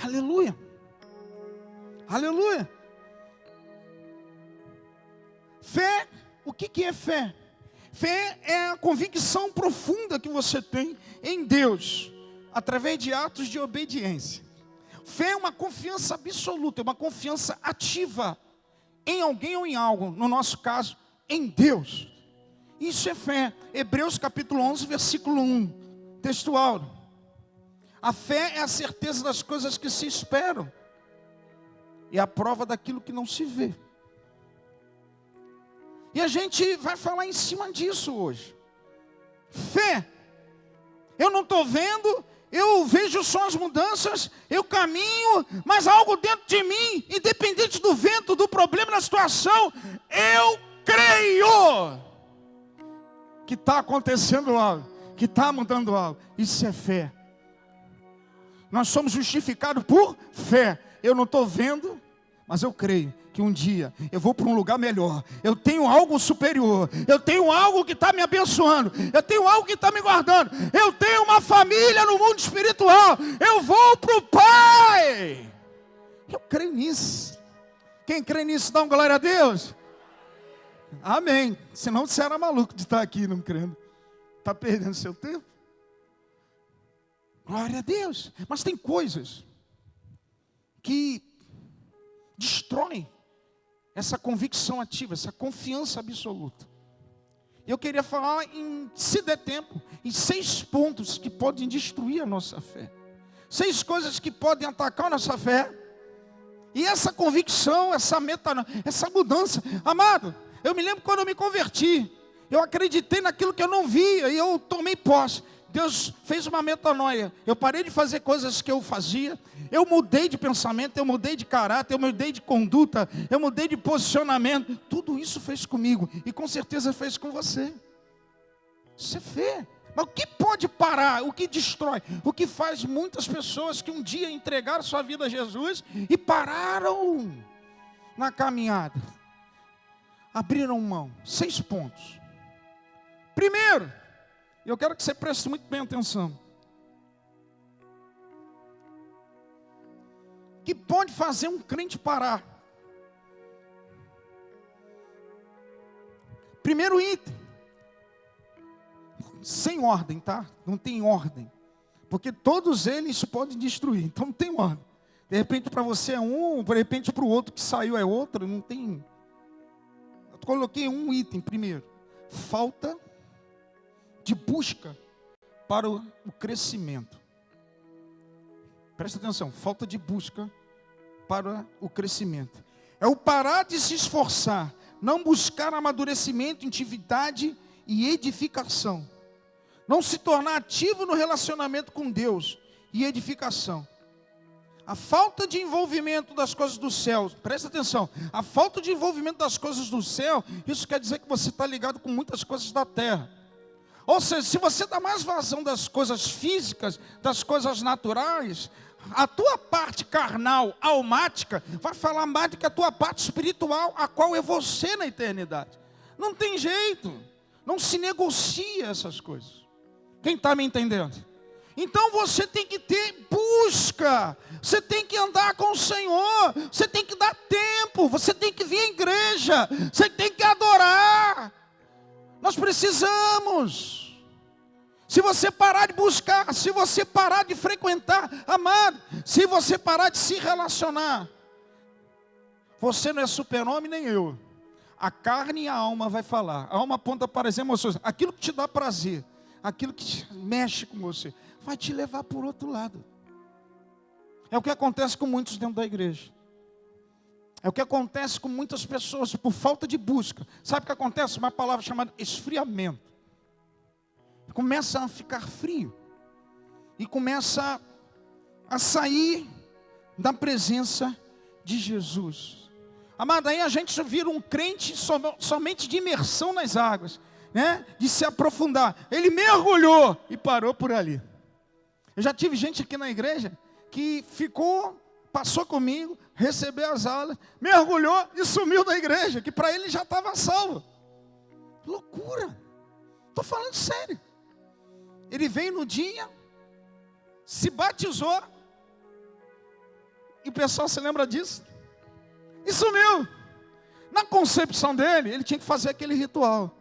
Aleluia. Aleluia. Fé, o que é fé? Fé é a convicção profunda que você tem em Deus, através de atos de obediência. Fé é uma confiança absoluta, é uma confiança ativa em alguém ou em algo, no nosso caso, em Deus. Isso é fé. Hebreus capítulo 11, versículo 1, textual. A fé é a certeza das coisas que se esperam e a prova daquilo que não se vê. E a gente vai falar em cima disso hoje. Fé. Eu não estou vendo, eu vejo só as mudanças, eu caminho, mas algo dentro de mim, independente do vento, do problema, da situação, eu creio que está acontecendo algo, que está mudando algo. Isso é fé. Nós somos justificados por fé. Eu não estou vendo, mas eu creio que um dia eu vou para um lugar melhor. Eu tenho algo superior. Eu tenho algo que está me abençoando. Eu tenho algo que está me guardando. Eu tenho uma família no mundo espiritual. Eu vou para o Pai. Eu creio nisso. Quem crê nisso, dá uma glória a Deus. Amém. Senão você era maluco de estar aqui não crendo. Está perdendo seu tempo. Glória a Deus. Mas tem coisas que destroem essa convicção ativa, essa confiança absoluta. Eu queria falar, se der tempo, em 6 pontos que podem destruir a nossa fé. 6 coisas que podem atacar a nossa fé. E essa convicção, essa mudança. Amado, eu me lembro quando eu me converti. Eu acreditei naquilo que eu não via e eu tomei posse. Deus fez uma metanoia. Eu parei de fazer coisas que eu fazia. Eu mudei de pensamento, eu mudei de caráter, eu mudei de conduta, eu mudei de posicionamento. Tudo isso fez comigo e com certeza fez com você. Isso é fé. Mas o que pode parar? O que destrói? O que faz muitas pessoas que um dia entregaram sua vida a Jesus e pararam na caminhada? Abriram mão. 6 pontos. Primeiro, eu quero que você preste muito bem atenção. Que pode fazer um crente parar? Primeiro item. Sem ordem, tá? Não tem ordem. Porque todos eles podem destruir. Então não tem ordem. De repente para você é um, de repente para o outro que saiu é outro. Não tem. Eu coloquei um item primeiro. Falta de busca para o crescimento. Presta atenção, falta de busca para o crescimento. É o parar de se esforçar, não buscar amadurecimento, intimidade e edificação. Não se tornar ativo no relacionamento com Deus e edificação. A falta de envolvimento das coisas do céu, presta atenção, a falta de envolvimento das coisas do céu, isso quer dizer que você está ligado com muitas coisas da terra. Ou seja, se você dá mais vazão das coisas físicas, das coisas naturais, a tua parte carnal, almática, vai falar mais do que a tua parte espiritual, a qual é você na eternidade. Não tem jeito, não se negocia essas coisas. Quem está me entendendo? Então você tem que ter busca, você tem que andar com o Senhor, você tem que dar tempo, você tem que vir à igreja, você tem que adorar. Nós precisamos. Se você parar de buscar, se você parar de frequentar, amado, se você parar de se relacionar, você não é super-homem nem eu. A carne e a alma vai falar. A alma aponta para as emoções. Aquilo que te dá prazer, aquilo que mexe com você, vai te levar por outro lado. É o que acontece com muitos dentro da igreja. É o que acontece com muitas pessoas por falta de busca. Sabe o que acontece? Uma palavra chamada esfriamento. Começa a ficar frio. E começa a sair da presença de Jesus. Amado, aí a gente vira um crente somente de imersão nas águas, né? De se aprofundar. Ele mergulhou e parou por ali. Eu já tive gente aqui na igreja que passou comigo, recebeu as aulas, mergulhou e sumiu da igreja, que para ele já estava salvo. Loucura. Estou falando sério. Ele veio no dia, se batizou, E o pessoal se lembra disso? E sumiu. Na concepção dele, ele tinha que fazer aquele ritual.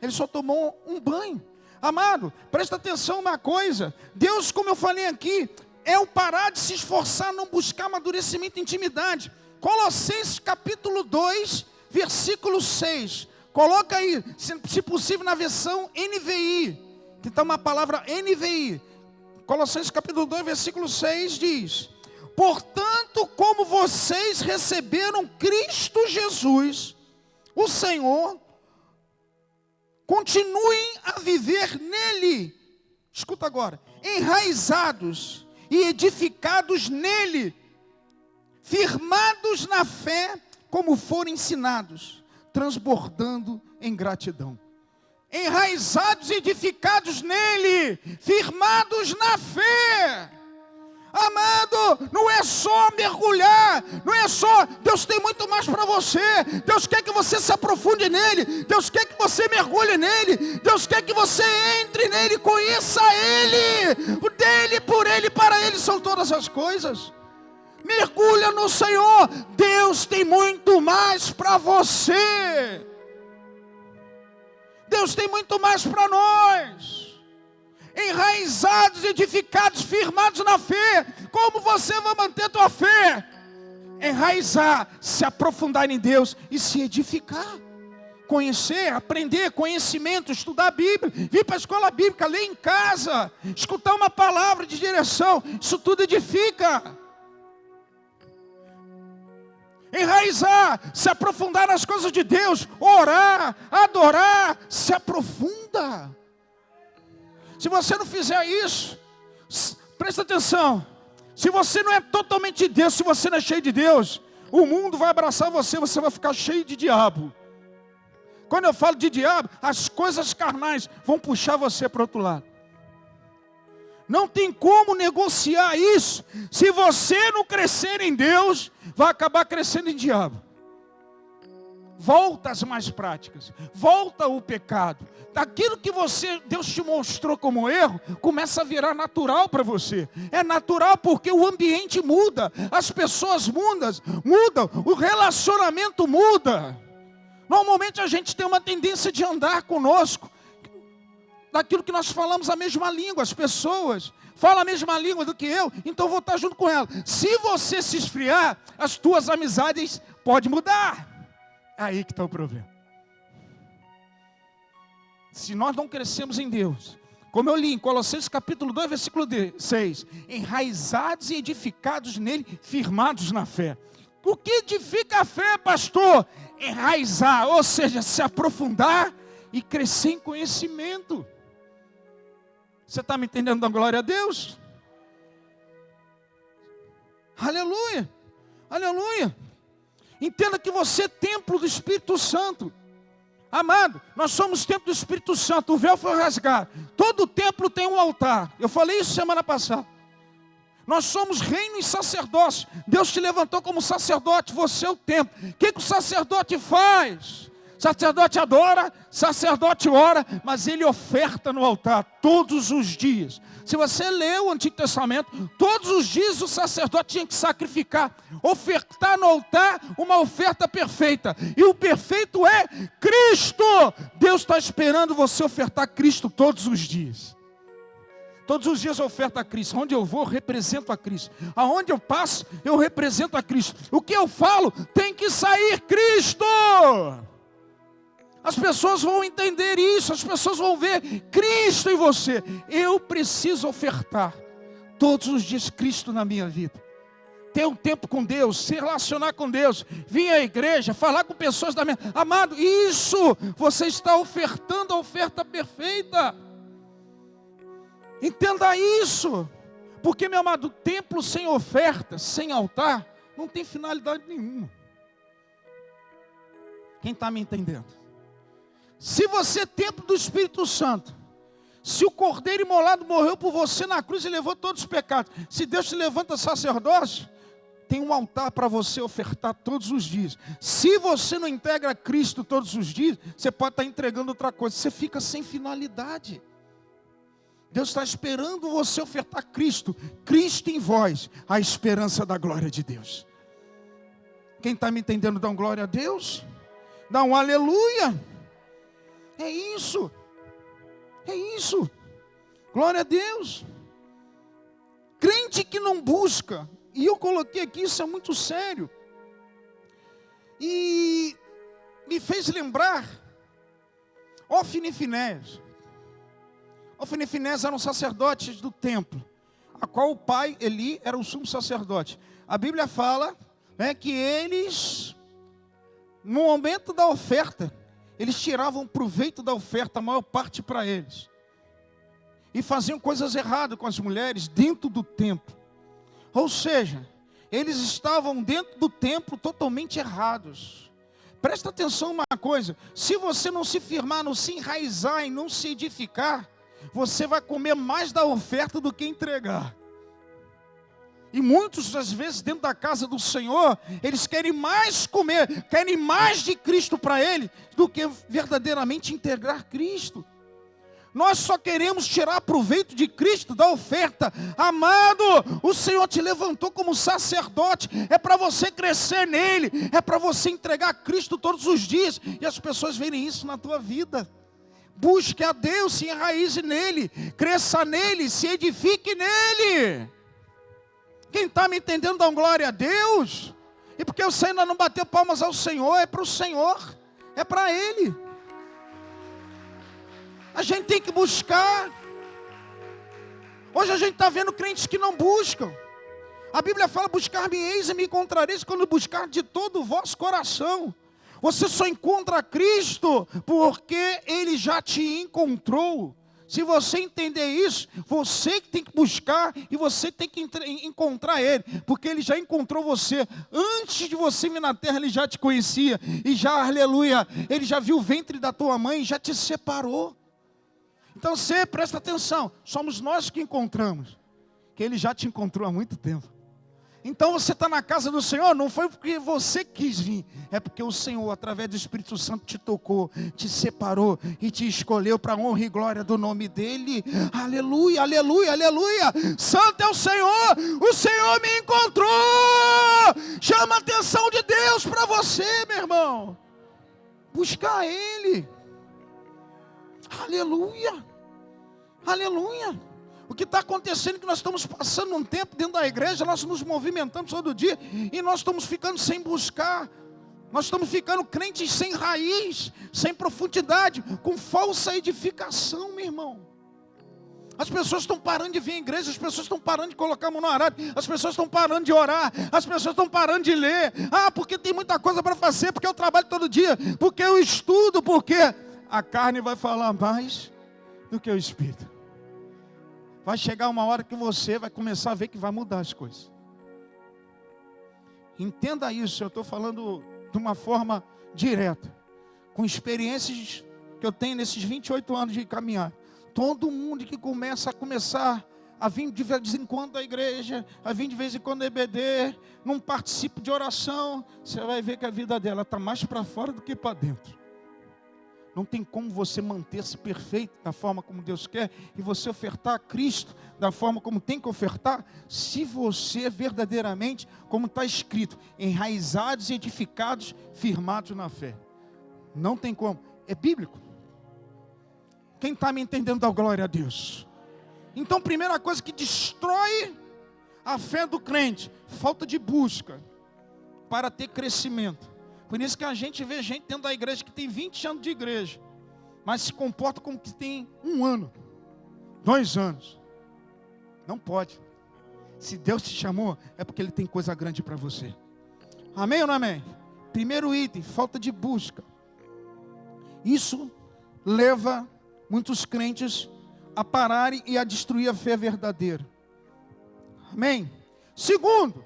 Ele só tomou um banho. Amado, presta atenção uma coisa. Deus, como eu falei aqui, é o parar de se esforçar, não buscar amadurecimento e intimidade. Colossenses capítulo 2, versículo 6. Coloca aí, se possível, na versão NVI. Que está uma palavra NVI. Colossenses capítulo 2, versículo 6 diz: portanto, como vocês receberam Cristo Jesus, o Senhor, continuem a viver nele. Escuta agora. Enraizados e edificados nele, firmados na fé, como foram ensinados, transbordando em gratidão. Enraizados e edificados nele, firmados na fé. Amado, não é só mergulhar, não é só, Deus tem muito mais para você. Deus quer que você se aprofunde nele, Deus quer que você mergulhe nele, Deus quer que você entre nele, conheça ele, o dele, por ele, para ele são todas as coisas. Mergulha no Senhor, Deus tem muito mais para você. Deus tem muito mais para nós. Enraizados, edificados, firmados na fé. Como você vai manter tua fé? Enraizar, se aprofundar em Deus e se edificar. Conhecer, aprender, conhecimento, estudar a Bíblia, vir para a escola bíblica, ler em casa, escutar uma palavra de direção, isso tudo edifica. Enraizar, se aprofundar nas coisas de Deus, orar, adorar, se aprofunda. Se você não fizer isso, presta atenção, se você não é totalmente de Deus, se você não é cheio de Deus, o mundo vai abraçar você, você vai ficar cheio de diabo. Quando eu falo de diabo, as coisas carnais vão puxar você para o outro lado. Não tem como negociar isso. Se você não crescer em Deus, vai acabar crescendo em diabo. Volta às mais práticas, volta ao pecado. Daquilo que Deus te mostrou como erro, começa a virar natural para você. É natural porque o ambiente muda, as pessoas mudam, o relacionamento muda. Normalmente a gente tem uma tendência de andar conosco daquilo que nós falamos a mesma língua. As pessoas falam a mesma língua do que eu, então vou estar junto com ela. Se você se esfriar, as tuas amizades podem mudar. Aí que está o problema. Se nós não crescemos em Deus, como eu li em Colossenses capítulo 2, versículo 6, enraizados e edificados nele, firmados na fé. O que edifica a fé, pastor? Enraizar, ou seja, se aprofundar e crescer em conhecimento. Você está me entendendo? Da glória a Deus? Aleluia, aleluia. Entenda que você é templo do Espírito Santo. Amado, nós somos templo do Espírito Santo. O véu foi rasgado. Todo templo tem um altar. Eu falei isso semana passada. Nós somos reino e sacerdócio. Deus te levantou como sacerdote. Você é o templo. O que o sacerdote faz? Sacerdote adora, sacerdote ora, mas ele oferta no altar todos os dias. Se você lê o Antigo Testamento, todos os dias o sacerdote tinha que sacrificar, ofertar no altar uma oferta perfeita. E o perfeito é Cristo. Deus está esperando você ofertar Cristo todos os dias. Todos os dias eu oferto a Cristo. Onde eu vou, eu represento a Cristo. Aonde eu passo, eu represento a Cristo. O que eu falo, tem que sair Cristo. As pessoas vão entender isso, as pessoas vão ver Cristo em você. Eu preciso ofertar todos os dias Cristo na minha vida. Ter um tempo com Deus, se relacionar com Deus, vir à igreja, falar com pessoas da minha... Amado, isso, você está ofertando a oferta perfeita. Entenda isso. Porque, meu amado, templo sem oferta, sem altar, não tem finalidade nenhuma. Quem está me entendendo? Se você é templo do Espírito Santo, se o Cordeiro imolado morreu por você na cruz e levou todos os pecados, se Deus te levanta sacerdócio, tem um altar para você ofertar todos os dias. Se você não integra Cristo todos os dias, você pode estar entregando outra coisa, você fica sem finalidade. Deus está esperando você ofertar Cristo. Cristo em vós, a esperança da glória de Deus. Quem está me entendendo, dá um glória a Deus. Dá um aleluia. É isso. É isso. Glória a Deus. Crente que não busca. E eu coloquei aqui, isso é muito sério. E me fez lembrar Ofni e Finéias. Ofni e Finéias eram sacerdotes do templo, a qual o pai Eli era o sumo sacerdote. A Bíblia fala, né, que eles, no momento da oferta, eles tiravam proveito da oferta, a maior parte para eles. E faziam coisas erradas com as mulheres dentro do templo. Ou seja, eles estavam dentro do templo totalmente errados. Presta atenção uma coisa, se você não se firmar, não se enraizar e não se edificar, você vai comer mais da oferta do que entregar. E muitos, às vezes, dentro da casa do Senhor, eles querem mais comer, querem mais de Cristo para ele, do que verdadeiramente integrar Cristo. Nós só queremos tirar proveito de Cristo, da oferta. Amado, o Senhor te levantou como sacerdote, é para você crescer nele, é para você entregar Cristo todos os dias, e as pessoas verem isso na tua vida. Busque a Deus, se enraize nele, cresça nele, se edifique nele. Quem está me entendendo, dá glória a Deus. E porque você ainda não bateu palmas ao Senhor, é para o Senhor, é para Ele. A gente tem que buscar. Hoje a gente está vendo crentes que não buscam. A Bíblia fala, buscar-me-eis e me encontrareis quando buscar de todo o vosso coração. Você só encontra Cristo porque Ele já te encontrou. Se você entender isso, você que tem que buscar e você tem que encontrar Ele, porque Ele já encontrou você. Antes de você vir na terra, Ele já te conhecia. E já, aleluia, Ele já viu o ventre da tua mãe e já te separou. Então você presta atenção, somos nós que encontramos, que Ele já te encontrou há muito tempo. Então você está na casa do Senhor, não foi porque você quis vir, é porque o Senhor, através do Espírito Santo, te tocou, te separou e te escolheu para a honra e glória do nome dEle. Aleluia, aleluia, aleluia. Santo é o Senhor me encontrou. Chama a atenção de Deus para você, meu irmão. Buscar Ele. Aleluia, aleluia. O que está acontecendo é que nós estamos passando um tempo dentro da igreja, nós nos movimentamos todo dia, e nós estamos ficando sem buscar, nós estamos ficando crentes sem raiz, sem profundidade, com falsa edificação, meu irmão. As pessoas estão parando de vir à igreja, as pessoas estão parando de colocar a mão no arado, as pessoas estão parando de orar, as pessoas estão parando de ler. Ah, porque tem muita coisa para fazer, porque eu trabalho todo dia, porque eu estudo, porque a carne vai falar mais do que o Espírito. Vai chegar uma hora que você vai começar a ver que vai mudar as coisas. Entenda isso, eu estou falando de uma forma direta, com experiências que eu tenho nesses 28 anos de caminhar. Todo mundo que começa a vir de vez em quando à igreja, a vir de vez em quando à EBD, não participa de oração, você vai ver que a vida dela está mais para fora do que para dentro. Não tem como você manter-se perfeito da forma como Deus quer e você ofertar a Cristo da forma como tem que ofertar, se você verdadeiramente, como está escrito, enraizados, edificados, firmados na fé. Não tem como. É bíblico. Quem está me entendendo, dá glória a Deus. Então, primeira coisa que destrói a fé do crente, falta de busca para ter crescimento. Por isso que a gente vê gente dentro da igreja que tem 20 anos de igreja, mas se comporta como que tem 1 ano, 2 anos. Não pode. Se Deus te chamou, é porque Ele tem coisa grande para você. Amém ou não amém? Primeiro item, falta de busca. Isso leva muitos crentes a pararem e a destruir a fé verdadeira. Amém? Segundo,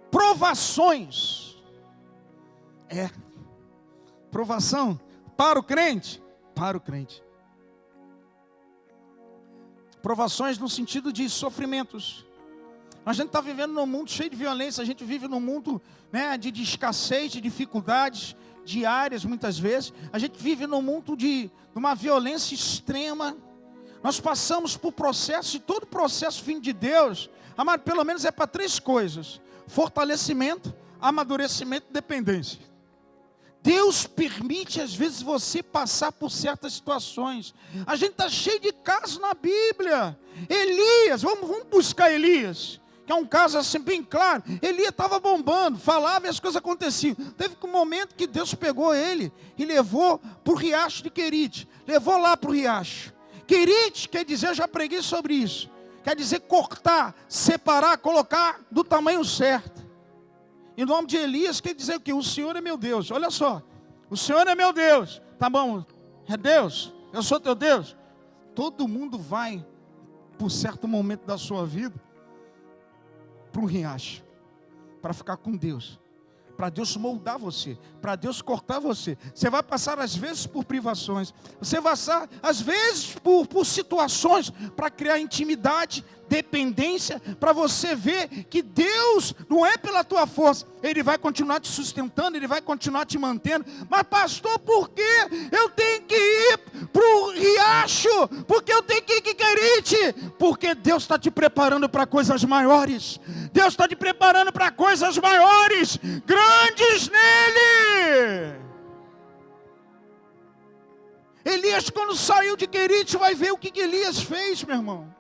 provações. Provação para o crente. Para o crente. Provações no sentido de sofrimentos. A gente está vivendo num mundo cheio de violência. A gente vive num mundo, né, de escassez, de dificuldades diárias muitas vezes. A gente vive num mundo de uma violência extrema. Nós passamos por processo, e todo processo vindo de Deus, amado, pelo menos é para 3 coisas: fortalecimento, amadurecimento e dependência. Deus permite às vezes você passar por certas situações. A gente está cheio de casos na Bíblia. Elias, vamos buscar Elias, que é um caso assim bem claro. Elias estava bombando, falava e as coisas aconteciam. Teve um momento que Deus pegou ele e levou para o riacho de Querite. Levou lá para o riacho. Querite quer dizer, eu já preguei sobre isso, quer dizer cortar, separar, colocar do tamanho certo. Em nome de Elias quer dizer o quê? O Senhor é meu Deus. Olha só, o Senhor é meu Deus. Tá bom, é Deus, eu sou teu Deus. Todo mundo vai, por certo momento da sua vida, para um riacho, para ficar com Deus, para Deus moldar você, para Deus cortar você. Você vai passar às vezes por privações, você vai passar às vezes por situações para criar intimidade, dependência, para você ver que Deus não é pela tua força, Ele vai continuar te sustentando, Ele vai continuar te mantendo. Mas pastor, por que eu tenho que ir para o riacho? Porque eu tenho que ir em Querite? Porque Deus está te preparando para coisas maiores. Deus está te preparando para coisas maiores, grandes nele. Elias, quando saiu de Querite, vai ver o que Elias fez, meu irmão.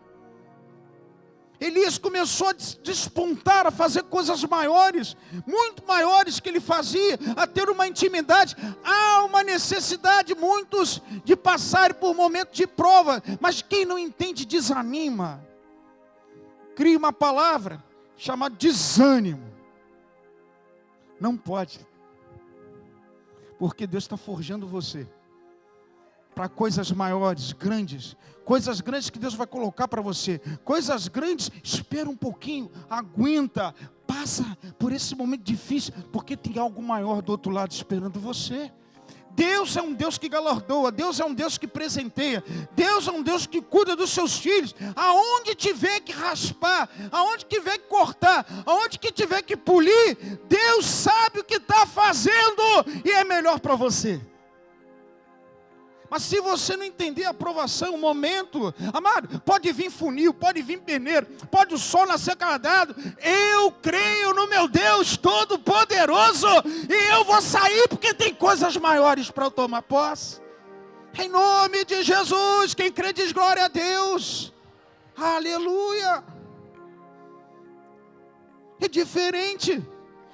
Elias começou a despontar, a fazer coisas maiores, muito maiores que ele fazia, a ter uma intimidade. Há uma necessidade, muitos, de passar por momentos de prova, mas quem não entende desanima. Cria uma palavra chamada desânimo. Não pode, porque Deus está forjando você para coisas maiores, grandes, coisas grandes que Deus vai colocar para você, coisas grandes. Espera um pouquinho, aguenta, passa por esse momento difícil, porque tem algo maior do outro lado esperando você. Deus é um Deus que galardoa, Deus é um Deus que presenteia, Deus é um Deus que cuida dos seus filhos. Aonde tiver que raspar, aonde tiver que cortar, aonde que tiver que polir, Deus sabe o que está fazendo e é melhor para você. Mas se você não entender a provação, o momento, amado, pode vir funil, pode vir peneiro, pode o sol nascer cardado. Eu creio no meu Deus Todo-Poderoso e eu vou sair porque tem coisas maiores para eu tomar posse. Em nome de Jesus, quem crê diz glória a Deus. Aleluia. É diferente.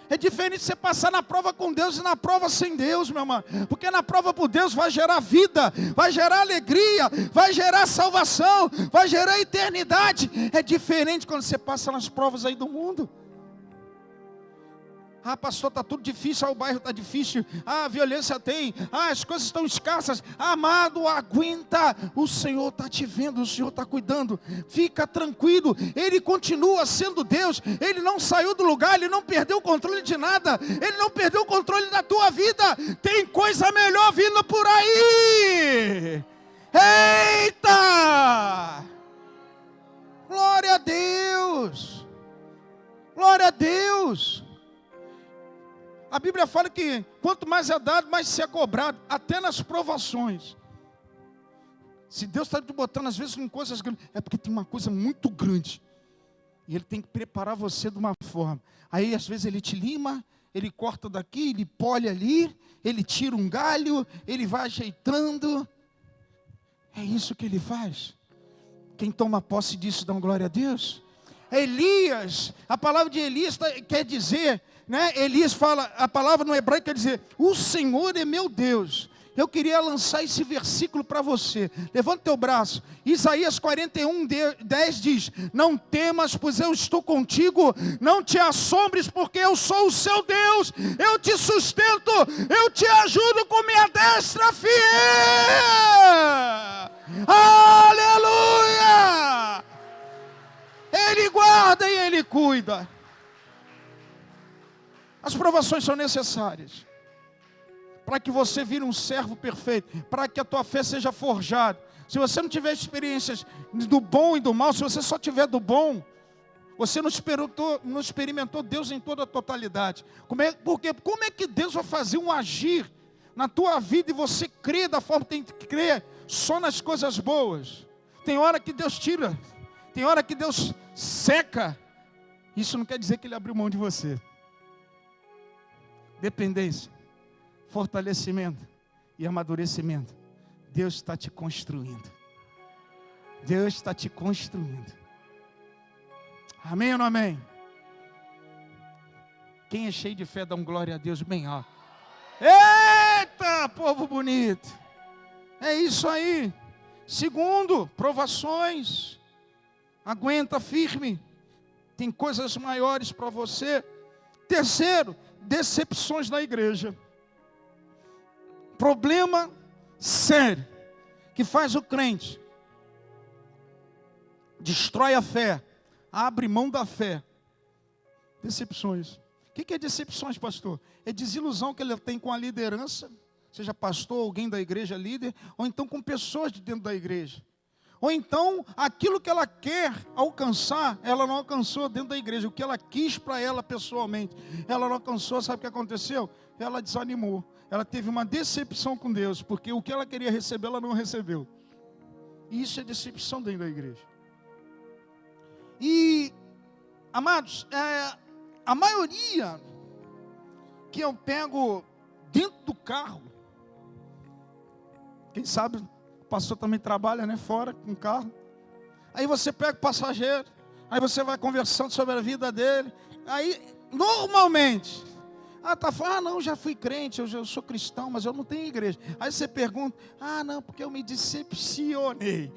É diferente você passar na prova com Deus e na prova sem Deus, meu irmão. Porque na prova por Deus vai gerar vida, vai gerar alegria, vai gerar salvação, vai gerar eternidade. É diferente quando você passa nas provas aí do mundo. Ah, pastor, está tudo difícil, o bairro está difícil, a violência tem, as coisas estão escassas. Amado, aguenta, o Senhor está te vendo, o Senhor está cuidando, fica tranquilo, Ele continua sendo Deus, Ele não saiu do lugar, Ele não perdeu o controle de nada, Ele não perdeu o controle da tua vida, tem coisa melhor vindo por aí. Eita! Glória a Deus! Glória a Deus! A Bíblia fala que quanto mais é dado, mais se é cobrado, até nas provações. Se Deus está te botando às vezes em coisas grandes, é porque tem uma coisa muito grande. E Ele tem que preparar você de uma forma. Aí às vezes Ele te lima, Ele corta daqui, Ele polha ali, Ele tira um galho, Ele vai ajeitando. É isso que Ele faz. Quem toma posse disso, dá uma glória a Deus. Elias, a palavra de Elias quer dizer, né? Elias fala, a palavra no hebraico quer dizer, o Senhor é meu Deus. Eu queria lançar esse versículo para você. Levanta teu braço. Isaías 41:10 diz: não temas, pois eu estou contigo. Não te assombres, porque eu sou o seu Deus. Eu te sustento, eu te ajudo com minha destra fiel. Aleluia! Ele guarda e Ele cuida. As provações são necessárias para que você vire um servo perfeito, para que a tua fé seja forjada. Se você não tiver experiências do bom e do mal, se você só tiver do bom, você não experimentou Deus em toda a totalidade. Como é que Deus vai fazer um agir na tua vida e você crê da forma que tem que crer, só nas coisas boas? Tem hora que Deus tira, tem hora que Deus seca. Isso não quer dizer que Ele abriu mão de você. Dependência, fortalecimento e amadurecimento. Deus está te construindo. Deus está te construindo. Amém ou não amém? Quem é cheio de fé, dá um glória a Deus bem alto. Eita, povo bonito. É isso aí. Segundo, provações. Aguenta firme. Tem coisas maiores para você. Terceiro, decepções na igreja. Problema sério que faz o crente destrói a fé, abre mão da fé. Decepções. O que é decepções, pastor? É desilusão que ele tem com a liderança, seja pastor, alguém da igreja líder, ou então com pessoas de dentro da igreja. Ou então, aquilo que ela quer alcançar, ela não alcançou dentro da igreja. O que ela quis para ela pessoalmente, ela não alcançou. Sabe o que aconteceu? Ela desanimou. Ela teve uma decepção com Deus, porque o que ela queria receber, ela não recebeu. E isso é decepção dentro da igreja. E, amados, a maioria que eu pego dentro do carro, quem sabe o pastor também trabalha, né, fora com o carro. Aí você pega o passageiro, aí você vai conversando sobre a vida dele. Aí, normalmente, não, já fui crente, eu sou cristão, mas eu não tenho igreja. Aí você pergunta, não, porque eu me decepcionei.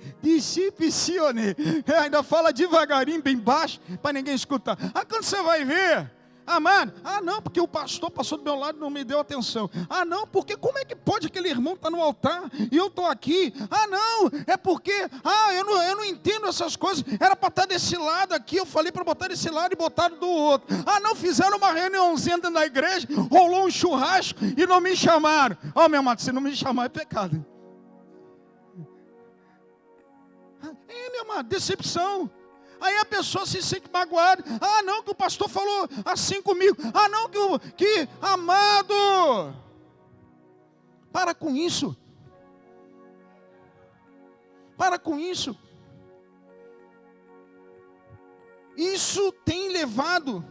Ainda fala devagarinho, bem baixo, para ninguém escutar. Quando você vai ver, amado, não, porque o pastor passou do meu lado e não me deu atenção. Não, porque como é que pode aquele irmão estar no altar e eu estou aqui? Não, é porque, eu não entendo essas coisas. Era para estar desse lado aqui, eu falei para botar desse lado e botaram do outro. Não, fizeram uma reuniãozinha dentro da igreja, rolou um churrasco e não me chamaram. Meu amado, se não me chamar é pecado. Meu amado, decepção. Aí a pessoa se sente magoada. Não, que o pastor falou assim comigo. Não, que amado. Para com isso. Para com isso. Isso tem levado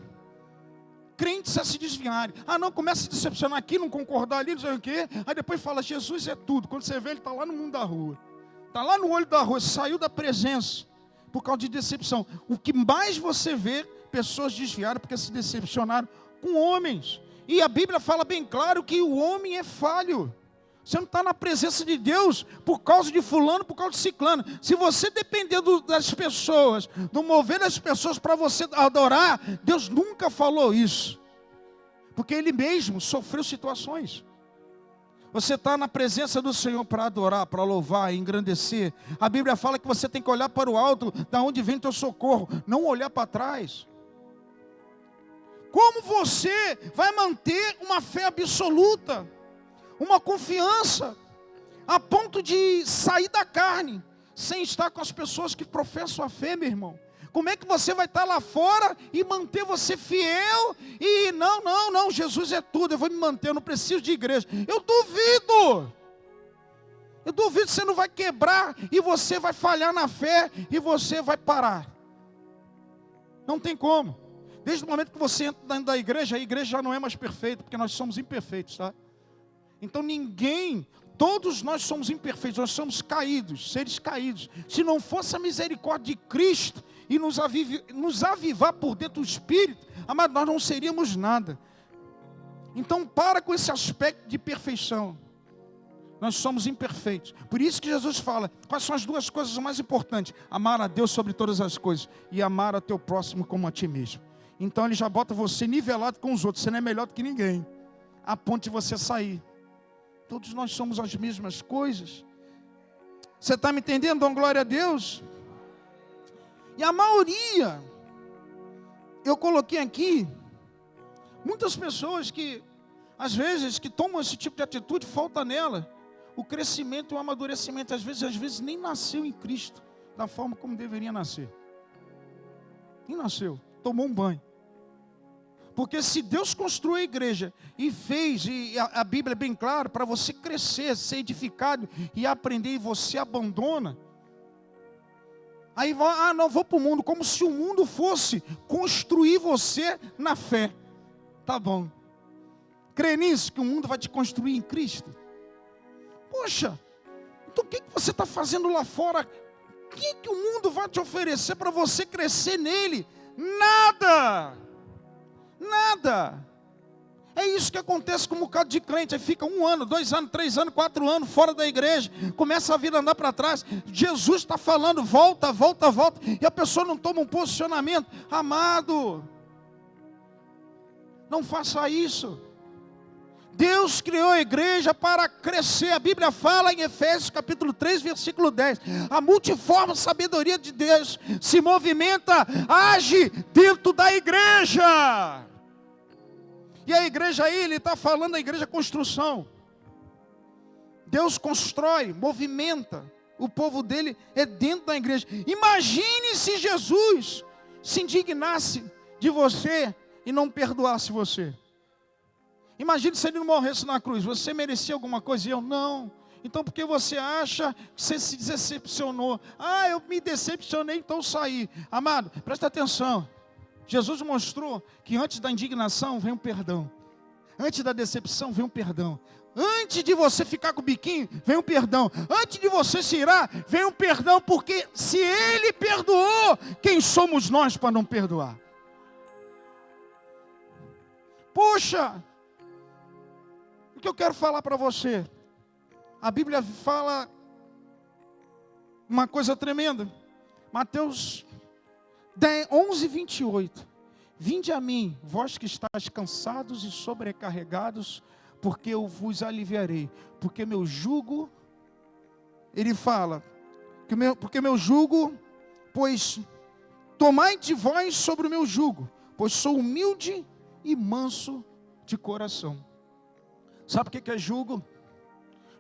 crentes a se desviarem. Não, começa a se decepcionar aqui, não concordar ali, não sei o quê. Aí depois fala, Jesus é tudo. Quando você vê, ele está lá no mundo da rua. Está lá no olho da rua, saiu da presença. Por causa de decepção. O que mais você vê, pessoas desviaram porque se decepcionaram com homens. E a Bíblia fala bem claro que o homem é falho. Você não está na presença de Deus por causa de fulano, por causa de ciclano. Se você depender das pessoas, do mover das pessoas para você adorar, Deus nunca falou isso. Porque Ele mesmo sofreu situações. Você está na presença do Senhor para adorar, para louvar, engrandecer. A Bíblia fala que você tem que olhar para o alto, da onde vem teu socorro, não olhar para trás. Como você vai manter uma fé absoluta, uma confiança, a ponto de sair da carne, sem estar com as pessoas que professam a fé, meu irmão? Como é que você vai estar lá fora e manter você fiel? E não, Jesus é tudo, eu vou me manter, eu não preciso de igreja. Eu duvido que você não vai quebrar e você vai falhar na fé e você vai parar. Não tem como. Desde o momento que você entra dentro da igreja, a igreja já não é mais perfeita, porque nós somos imperfeitos, tá? Então todos nós somos imperfeitos, nós somos caídos, seres caídos. Se não fosse a misericórdia de Cristo e nos avivar por dentro do Espírito, amado, nós não seríamos nada. Então para com esse aspecto de perfeição. Nós somos imperfeitos. Por isso que Jesus fala, quais são as duas coisas mais importantes? Amar a Deus sobre todas as coisas e amar a teu próximo como a ti mesmo. Então Ele já bota você nivelado com os outros, você não é melhor do que ninguém, a ponto de você sair. Todos nós somos as mesmas coisas. Você está me entendendo? Dão glória a Deus. E a maioria, eu coloquei aqui, muitas pessoas que, às vezes, que tomam esse tipo de atitude, falta nela o crescimento e o amadurecimento. Às vezes nem nasceu em Cristo, da forma como deveria nascer. Nem nasceu, tomou um banho. Porque se Deus construiu a igreja e fez, e a Bíblia é bem clara, para você crescer, ser edificado e aprender, e você abandona, Aí, não, vou para o mundo, como se o mundo fosse construir você na fé. Tá bom. Crê nisso, que o mundo vai te construir em Cristo? Poxa, então o que você está fazendo lá fora? O que o mundo vai te oferecer para você crescer nele? Nada! Nada! É isso que acontece com um bocado de crente. Aí fica 1 ano, 2 anos, 3 anos, 4 anos fora da igreja. Começa a vida a andar para trás. Jesus está falando, volta, volta, volta. E a pessoa não toma um posicionamento. Amado, não faça isso. Deus criou a igreja para crescer. A Bíblia fala em Efésios capítulo 3, versículo 10. A multiforme sabedoria de Deus se movimenta, age dentro da igreja. E a igreja aí, ele está falando da igreja construção. Deus constrói, movimenta. O povo dele é dentro da igreja. Imagine se Jesus se indignasse de você e não perdoasse você. Imagine se ele não morresse na cruz. Você merecia alguma coisa e eu não. Então por que você acha que você se decepcionou? Eu me decepcionei, então saí. Amado, presta atenção. Jesus mostrou que antes da indignação vem o perdão. Antes da decepção vem o perdão. Antes de você ficar com o biquinho, vem o perdão. Antes de você se irar, vem o perdão. Porque se ele perdoou, quem somos nós para não perdoar? Poxa! O que eu quero falar para você? A Bíblia fala uma coisa tremenda. Mateus 11, 28. Vinde a mim, vós que estáis cansados e sobrecarregados, porque eu vos aliviarei. Porque meu jugo, ele fala, porque meu jugo, pois tomai de vós sobre o meu jugo, pois sou humilde e manso de coração. Sabe o que é jugo?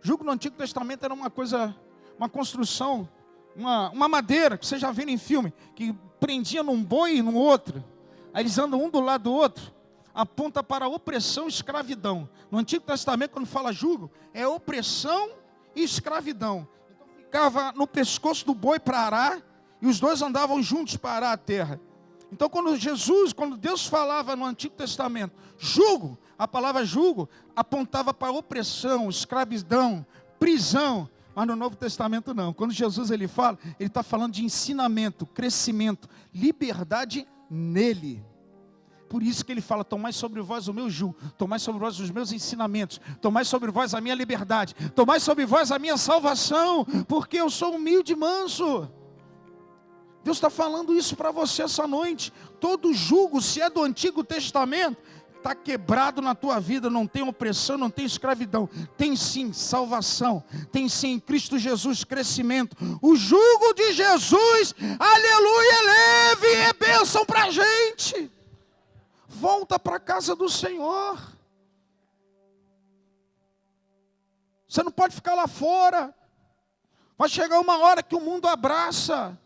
Jugo no Antigo Testamento era uma coisa, uma construção, uma madeira, que você já viu em filme, que prendia num boi e no outro. Aí eles andam um do lado do outro, aponta para a opressão e escravidão. No Antigo Testamento, quando fala jugo, é opressão e escravidão. Então ficava no pescoço do boi para arar, e os dois andavam juntos para arar a terra. Então quando Deus falava no Antigo Testamento, jugo, a palavra jugo apontava para opressão, escravidão, prisão. Mas no Novo Testamento não. Quando Jesus ele fala, ele está falando de ensinamento, crescimento, liberdade nele. Por isso que ele fala, tomai sobre vós o meu jugo, tomai sobre vós os meus ensinamentos, tomai sobre vós a minha liberdade, tomai sobre vós a minha salvação, porque eu sou humilde e manso. Deus está falando isso para você essa noite. Todo jugo, se é do Antigo Testamento, está quebrado na tua vida. Não tem opressão, não tem escravidão. Tem sim salvação. Tem sim em Cristo Jesus crescimento. O jugo de Jesus, aleluia, é leve, é bênção para a gente. Volta para a casa do Senhor. Você não pode ficar lá fora. Vai chegar uma hora que o mundo abraça.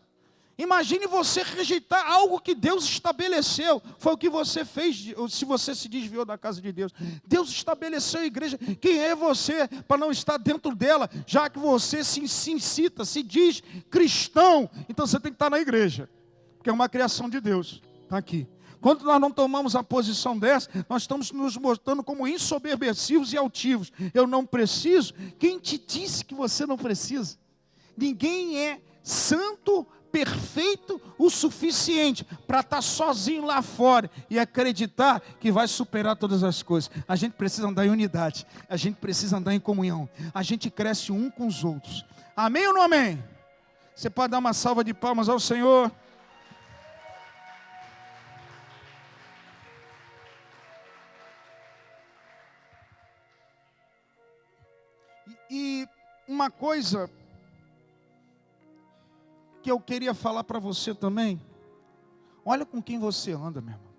Imagine você rejeitar algo que Deus estabeleceu. Foi o que você fez, se você se desviou da casa de Deus. Deus estabeleceu a igreja. Quem é você para não estar dentro dela? Já que você se incita, se diz cristão, então você tem que estar na igreja. Porque é uma criação de Deus. Está aqui. Quando nós não tomamos a posição dessa, nós estamos nos mostrando como insoberbecivos e altivos. Eu não preciso. Quem te disse que você não precisa? Ninguém é santo, perfeito o suficiente para estar sozinho lá fora e acreditar que vai superar todas as coisas. A gente precisa andar em unidade, a gente precisa andar em comunhão, a gente cresce um com os outros. Amém ou não amém? Você pode dar uma salva de palmas ao Senhor? E uma coisa que eu queria falar para você também, olha com quem você anda, meu irmão.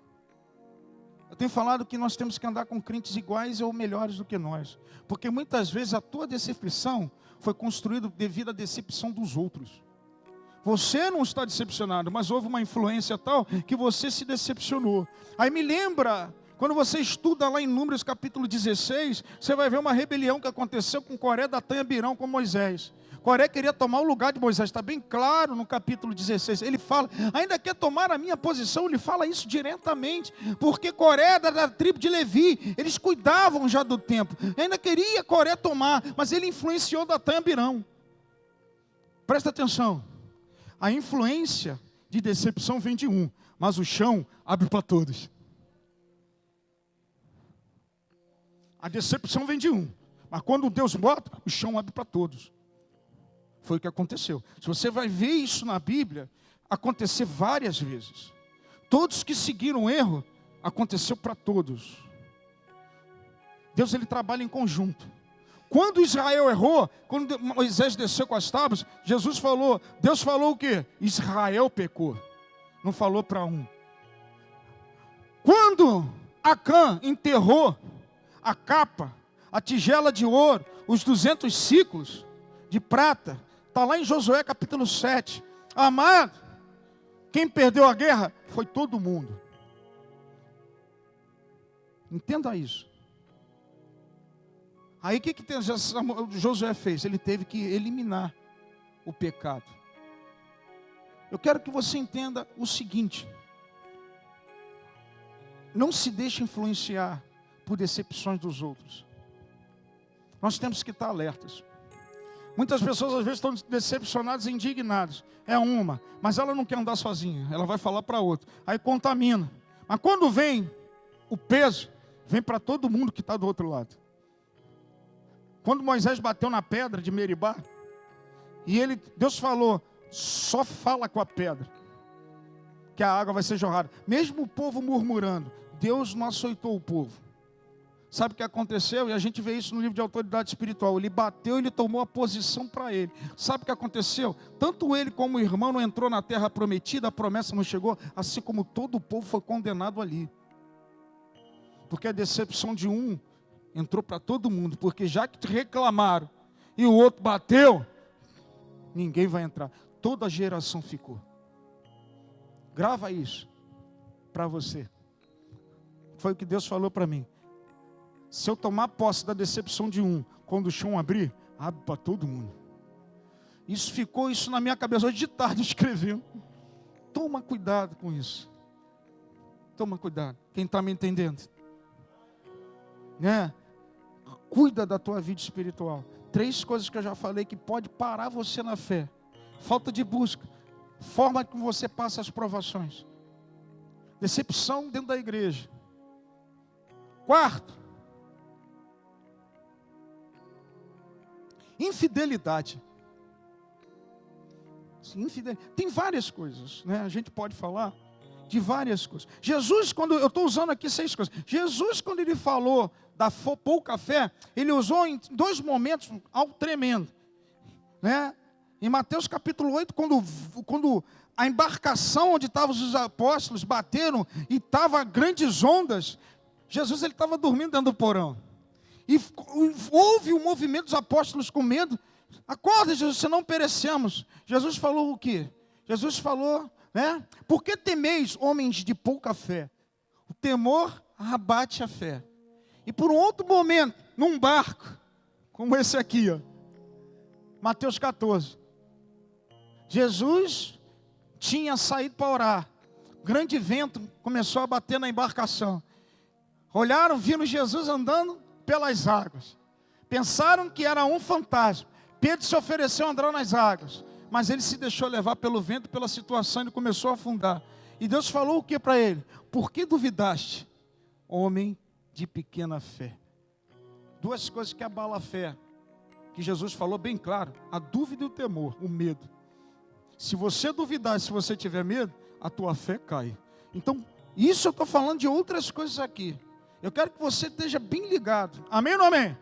Eu tenho falado que nós temos que andar com crentes iguais ou melhores do que nós, porque muitas vezes a tua decepção foi construída devido à decepção dos outros. Você não está decepcionado, mas houve uma influência tal que você se decepcionou. Aí me lembra, quando você estuda lá em Números capítulo 16, você vai ver uma rebelião que aconteceu com Coré, Datã e Abirão com Moisés. Coré queria tomar o lugar de Moisés, está bem claro no capítulo 16. Ele fala, ainda quer tomar a minha posição, ele fala isso diretamente, porque Coré era da tribo de Levi, eles cuidavam já do templo, ainda queria Coré tomar, mas ele influenciou Datã e Abirão. Presta atenção, a influência de decepção vem de um, mas o chão abre para todos. A decepção vem de um, mas quando Deus bota, o chão abre para todos. Foi o que aconteceu. Se você vai ver isso na Bíblia, acontecer várias vezes. Todos que seguiram o erro, aconteceu para todos. Deus, ele trabalha em conjunto. Quando Israel errou, quando Moisés desceu com as tábuas, Jesus falou, Deus falou o quê? Israel pecou. Não falou para um. Quando Acã enterrou a capa, a tigela de ouro, os 200 ciclos de prata, está lá em Josué capítulo 7. Amado, quem perdeu a guerra foi todo mundo. Entenda isso. Aí o que Josué fez? Ele teve que eliminar o pecado. Eu quero que você entenda o seguinte. Não se deixe influenciar por decepções dos outros. Nós temos que estar alertas. Muitas pessoas às vezes estão decepcionadas e indignadas. É uma, mas ela não quer andar sozinha. Ela vai falar para outra. Aí contamina. Mas quando vem o peso, vem para todo mundo que está do outro lado. Quando Moisés bateu na pedra de Meribá, e Deus falou, só fala com a pedra, que a água vai ser jorrada. Mesmo o povo murmurando, Deus não açoitou o povo. Sabe o que aconteceu? E a gente vê isso no livro de autoridade espiritual. Ele bateu, ele tomou a posição para ele. Sabe o que aconteceu? Tanto ele como o irmão não entrou na terra prometida, a promessa não chegou, assim como todo o povo foi condenado ali. Porque a decepção de um entrou para todo mundo. Porque já que te reclamaram e o outro bateu, ninguém vai entrar. Toda a geração ficou. Grava isso para você. Foi o que Deus falou para mim. Se eu tomar posse da decepção de um, quando o chão abrir, abre para todo mundo. Isso ficou na minha cabeça hoje de tarde escrevendo. Toma cuidado com isso. Toma cuidado. Quem está me entendendo? Né? Cuida da tua vida espiritual. 3 coisas que eu já falei que pode parar você na fé. Falta de busca. Forma como você passa as provações. Decepção dentro da igreja. 4. Infidelidade. Tem várias coisas, né? A gente pode falar de várias coisas. Jesus, eu estou usando aqui 6 coisas. Jesus, quando ele falou da pouca fé, ele usou em 2 momentos algo tremendo, né? Em Mateus capítulo 8, quando a embarcação onde estavam os apóstolos bateram e estavam grandes ondas, Jesus ele estava dormindo dentro do porão. E houve um movimento dos apóstolos com medo. Acorda, Jesus, senão perecemos. Jesus falou o quê? Jesus falou, né? Por que temeis, homens de pouca fé? O temor abate a fé. E por um outro momento, num barco, como esse aqui, ó, Mateus 14. Jesus tinha saído para orar. Grande vento começou a bater na embarcação. Olharam, viram Jesus andando pelas águas. Pensaram que era um fantasma. Pedro se ofereceu a andar nas águas, mas ele se deixou levar pelo vento, pela situação, ele começou a afundar. E Deus falou o que para ele? Por que duvidaste, homem de pequena fé? 2 coisas que abalam a fé, que Jesus falou bem claro: a dúvida e o temor, o medo. Se você duvidar, se você tiver medo, a tua fé cai. Então, isso eu estou falando de outras coisas aqui. Eu quero que você esteja bem ligado. Amém ou não amém?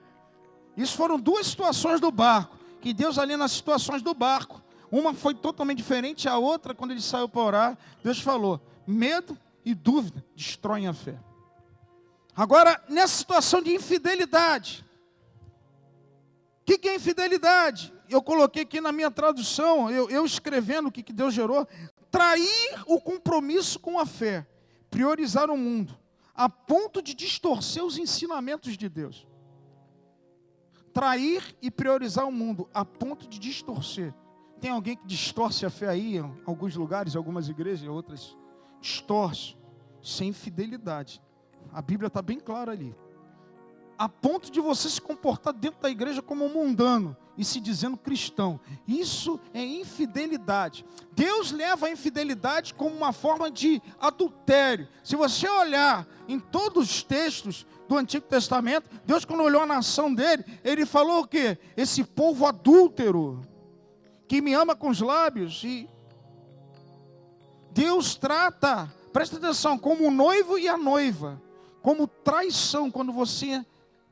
Isso foram 2 situações do barco. Que Deus ali nas situações do barco. Uma foi totalmente diferente, a outra, quando ele saiu para orar, Deus falou: medo e dúvida destroem a fé. Agora, nessa situação de infidelidade. O que é infidelidade? Eu coloquei aqui na minha tradução, eu escrevendo o que Deus gerou. Trair o compromisso com a fé. Priorizar o mundo. A ponto de distorcer os ensinamentos de Deus. trair e priorizar o mundo a ponto de distorcer. Tem alguém que distorce a fé aí, em alguns lugares, em algumas igrejas, em outras, distorce, sem fidelidade. A Bíblia está bem clara ali. A ponto de você se comportar dentro da igreja como um mundano e se dizendo cristão. Isso é infidelidade. Deus leva a infidelidade como uma forma de adultério. Se você olhar em todos os textos do Antigo Testamento, Deus, quando olhou a nação dele, ele falou o quê? Esse povo adúltero, que me ama com os lábios. E Deus trata, presta atenção, como o noivo e a noiva, como traição quando você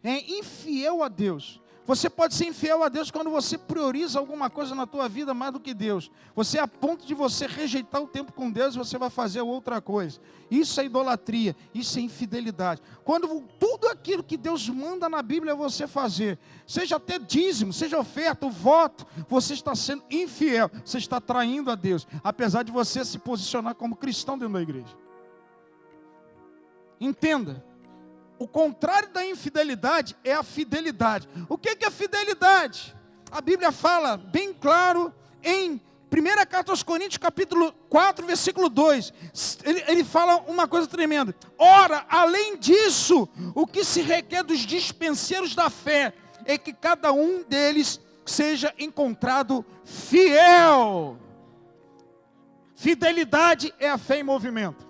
é infiel a Deus. Você pode ser infiel a Deus quando você prioriza alguma coisa na tua vida mais do que Deus. Você, a ponto de você rejeitar o tempo com Deus, você vai fazer outra coisa. Isso é idolatria, isso é infidelidade. Quando tudo aquilo que Deus manda na Bíblia você fazer, seja até dízimo, seja oferta, o voto, você está sendo infiel, você está traindo a Deus, apesar de você se posicionar como cristão dentro da igreja. Entenda. O contrário da infidelidade é a fidelidade. O que é fidelidade? A Bíblia fala bem claro em 1 Carta aos Coríntios, capítulo 4, versículo 2. Ele fala uma coisa tremenda. Ora, além disso, o que se requer dos dispenseiros da fé é que cada um deles seja encontrado fiel. Fidelidade é a fé em movimento.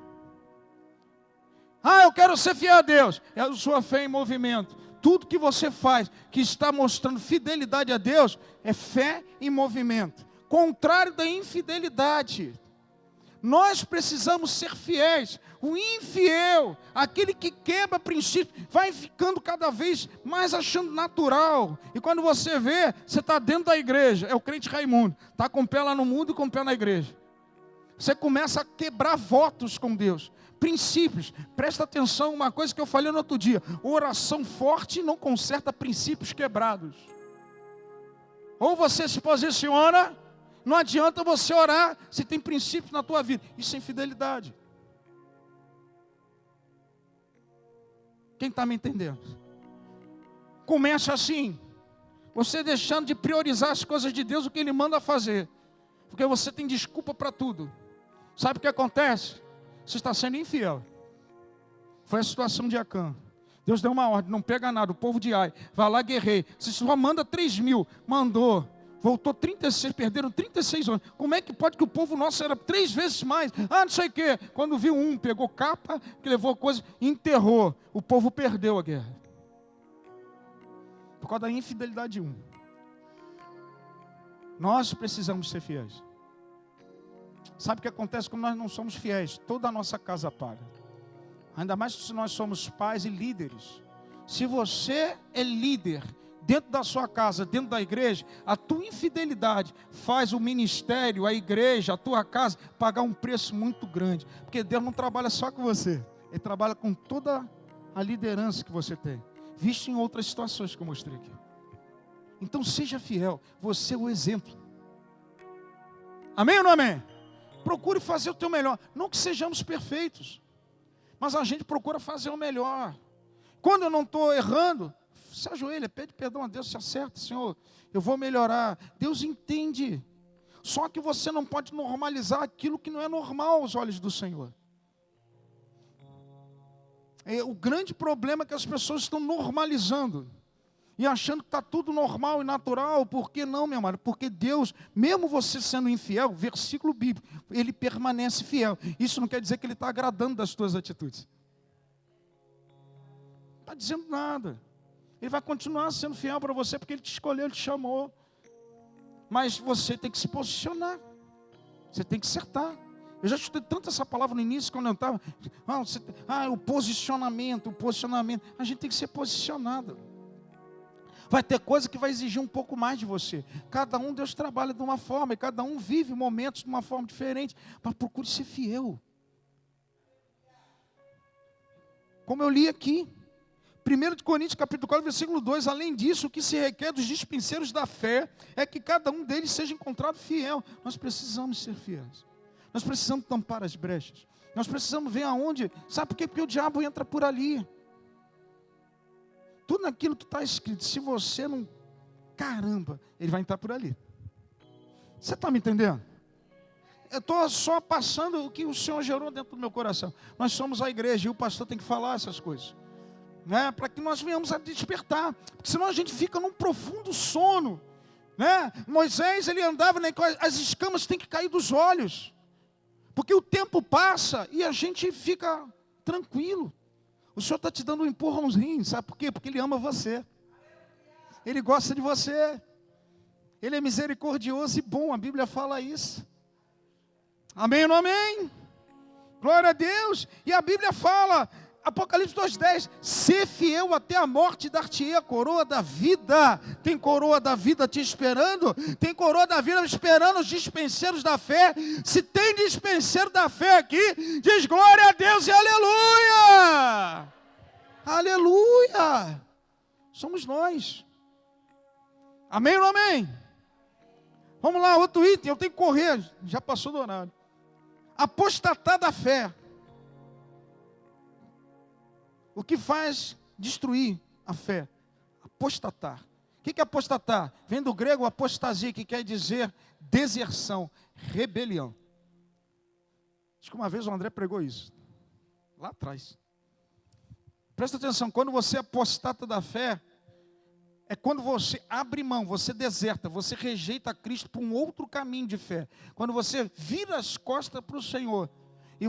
Eu quero ser fiel a Deus. É a sua fé em movimento. Tudo que você faz que está mostrando fidelidade a Deus é fé em movimento. Contrário da infidelidade. Nós precisamos ser fiéis. O infiel, aquele que quebra princípios, vai ficando cada vez mais achando natural. E quando você vê, você está dentro da igreja. É o crente Raimundo. Está com o pé lá no mundo e com o pé na igreja. Você começa a quebrar votos com Deus. Princípios, presta atenção, uma coisa que eu falei no outro dia: oração forte não conserta princípios quebrados. Ou você se posiciona, não adianta você orar se tem princípios na tua vida. Isso é infidelidade. Quem está me entendendo? Começa assim, você deixando de priorizar as coisas de Deus, o que Ele manda fazer, porque você tem desculpa para tudo. Sabe o que acontece? Você está sendo infiel. Foi a situação de Acã. Deus deu uma ordem, não pega nada, o povo de Ai, vai lá guerreia. Você só manda 3.000, mandou, voltou 36, perderam 36 anos. Como é que pode que o povo nosso era 3 vezes mais? Não sei o quê. Quando viu um, pegou capa, que levou coisa, enterrou. O povo perdeu a guerra. Por causa da infidelidade de um. Nós precisamos ser fiéis. Sabe o que acontece quando nós não somos fiéis? Toda a nossa casa paga. Ainda mais se nós somos pais e líderes. Se você é líder dentro da sua casa, dentro da igreja, a tua infidelidade faz o ministério, a igreja, a tua casa pagar um preço muito grande. Porque Deus não trabalha só com você. Ele trabalha com toda a liderança que você tem. Visto em outras situações que eu mostrei aqui. Então seja fiel. Você é o exemplo. Amém ou não amém? Procure fazer o teu melhor. Não que sejamos perfeitos, mas a gente procura fazer o melhor. Quando eu não estou errando, se ajoelha, pede perdão a Deus, se acerta, Senhor, eu vou melhorar. Deus entende. Só que você não pode normalizar aquilo que não é normal aos olhos do Senhor. O grande problema é que as pessoas estão normalizando e achando que está tudo normal e natural. Por que não, meu amado? Porque Deus, mesmo você sendo infiel, versículo bíblico, Ele permanece fiel. Isso não quer dizer que Ele está agradando das tuas atitudes. Não está dizendo nada. Ele vai continuar sendo fiel para você porque Ele te escolheu, Ele te chamou. Mas você tem que se posicionar. Você tem que acertar. Eu já estudei tanto essa palavra no início, quando eu estava. O posicionamento. A gente tem que ser posicionado. Vai ter coisa que vai exigir um pouco mais de você. Cada um, Deus trabalha de uma forma, e cada um vive momentos de uma forma diferente. Mas procure ser fiel. Como eu li aqui, 1 Coríntios capítulo 4, versículo 2, além disso, o que se requer dos dispenseiros da fé é que cada um deles seja encontrado fiel. Nós precisamos ser fiéis. Nós precisamos tampar as brechas. Nós precisamos ver aonde. Sabe por quê? Porque o diabo entra por ali. Tudo aquilo que está escrito, se você não caramba, ele vai entrar por ali. Você está me entendendo? Eu estou só passando o que o Senhor gerou dentro do meu coração. Nós somos a igreja e o pastor tem que falar essas coisas, né? Para que nós venhamos a despertar, porque senão a gente fica num profundo sono, né? Moisés, ele andava, né, as escamas têm que cair dos olhos, porque o tempo passa e a gente fica tranquilo. O Senhor está te dando um empurrãozinho, sabe por quê? Porque Ele ama você, Ele gosta de você, Ele é misericordioso e bom, a Bíblia fala isso. Amém ou não amém? Glória a Deus. E a Bíblia fala, Apocalipse 2:10, ser fiel até a morte, dar-te-ei a coroa da vida. Tem coroa da vida te esperando? Tem coroa da vida esperando os dispenseiros da fé? Se tem dispenseiro da fé aqui, diz glória a Deus e aleluia! Aleluia! Somos nós. Amém ou não amém? Vamos lá, outro item, eu tenho que correr, já passou do horário. Apostatar da fé. O que faz destruir a fé? Apostatar. O que é apostatar? Vem do grego apostasia, que quer dizer deserção, rebelião. Acho que uma vez o André pregou isso, lá atrás. Presta atenção, quando você apostata da fé, é quando você abre mão, você deserta, você rejeita Cristo para um outro caminho de fé. Quando você vira as costas para o Senhor. E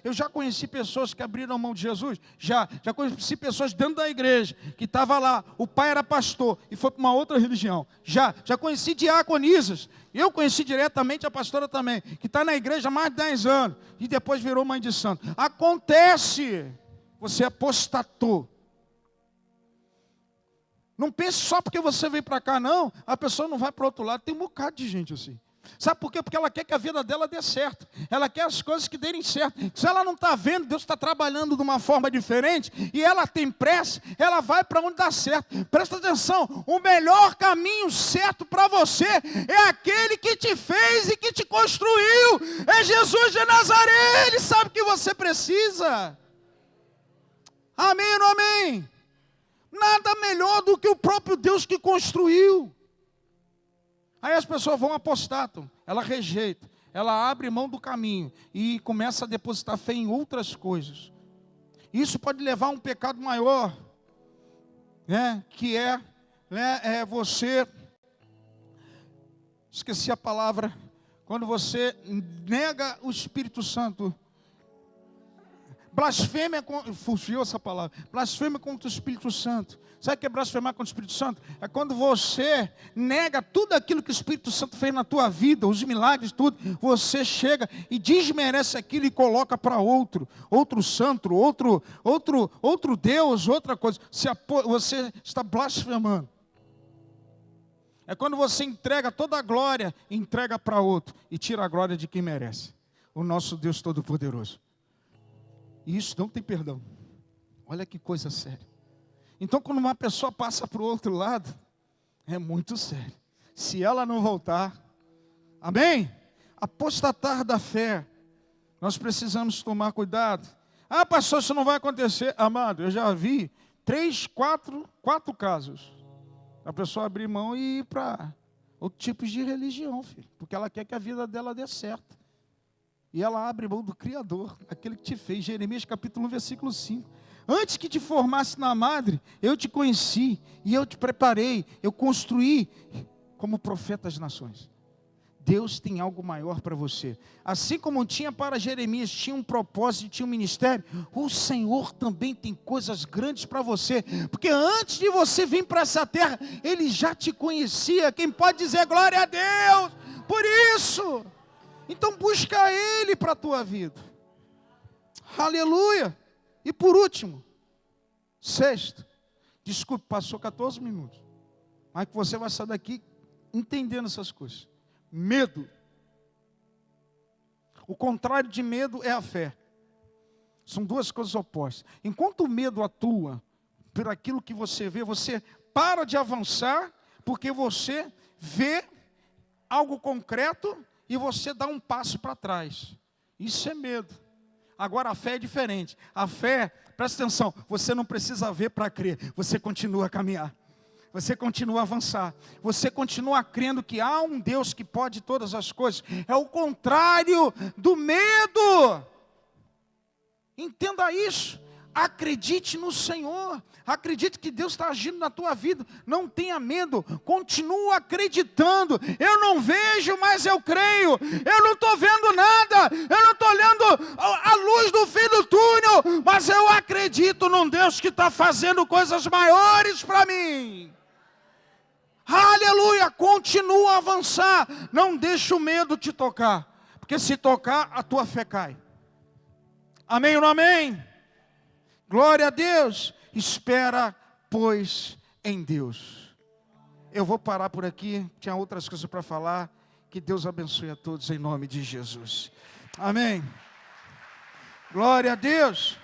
eu já conheci pessoas que abriram mão de Jesus, já conheci pessoas dentro da igreja, que estava lá, o pai era pastor, e foi para uma outra religião. Já conheci diaconisas, eu conheci diretamente a pastora também, que está na igreja há mais de 10 anos, e depois virou mãe de santo. Acontece, você apostatou. Não pense só porque você veio para cá, não, a pessoa não vai para o outro lado. Tem um bocado de gente assim. Sabe por quê? Porque ela quer que a vida dela dê certo. Ela quer as coisas que derem certo. Se ela não está vendo, Deus está trabalhando de uma forma diferente, e ela tem pressa, ela vai para onde dá certo. Presta atenção, o melhor caminho certo para você é aquele que te fez e que te construiu. É Jesus de Nazaré, Ele sabe o que você precisa. Amém ou não amém? Nada melhor do que o próprio Deus que construiu. Aí as pessoas vão apostatam, ela rejeita, ela abre mão do caminho e começa a depositar fé em outras coisas. Isso pode levar a um pecado maior, né? Que é você, esqueci a palavra, quando você nega o Espírito Santo. Blasfêmia, fugiu essa palavra, blasfêmia contra o Espírito Santo. Sabe o que é blasfemar contra o Espírito Santo? É quando você nega tudo aquilo que o Espírito Santo fez na tua vida, os milagres, tudo. Você chega e desmerece aquilo e coloca para outro santo, outro Deus, outra coisa. Você está blasfemando. É quando você entrega toda a glória, entrega para outro e tira a glória de quem merece. O nosso Deus Todo-Poderoso. E isso não tem perdão. Olha que coisa séria. Então, quando uma pessoa passa para o outro lado, é muito sério. Se ela não voltar, amém? Apostatar da fé, nós precisamos tomar cuidado. Ah, pastor, isso não vai acontecer. Amado, eu já vi 4 casos. A pessoa abrir mão e ir para outro tipo de religião, filho. Porque ela quer que a vida dela dê certo. E ela abre mão do Criador, aquele que te fez. Jeremias capítulo 1, versículo 5. Antes que te formasse na madre, eu te conheci e eu te preparei, eu construí como profeta das nações. Deus tem algo maior para você. Assim como tinha para Jeremias, tinha um propósito, tinha um ministério, o Senhor também tem coisas grandes para você. Porque antes de você vir para essa terra, Ele já te conhecia. Quem pode dizer glória a Deus por isso? Então busca Ele para a tua vida. Aleluia. E por último, sexto, desculpe, passou 14 minutos, mas que você vai sair daqui entendendo essas coisas. Medo. O contrário de medo é a fé. São duas coisas opostas. Enquanto o medo atua por aquilo que você vê, você para de avançar, porque você vê algo concreto e você dá um passo para trás. Isso é medo. Agora a fé é diferente. A fé, presta atenção, você não precisa ver para crer, você continua a caminhar. Você continua a avançar. Você continua crendo que há um Deus que pode todas as coisas. É o contrário do medo. Entenda isso. Acredite no Senhor. Acredite que Deus está agindo na tua vida. Não tenha medo. Continua acreditando. Eu não vejo, mas eu creio. Eu não estou vendo nada. Eu não estou olhando a luz do fim do túnel. Mas eu acredito num Deus que está fazendo coisas maiores para mim. Aleluia. Continua a avançar. Não deixe o medo te tocar. Porque se tocar, a tua fé cai. Amém ou não amém? Glória a Deus. Espera, pois, em Deus. Eu vou parar por aqui. Tinha outras coisas para falar. Que Deus abençoe a todos em nome de Jesus. Amém. Glória a Deus.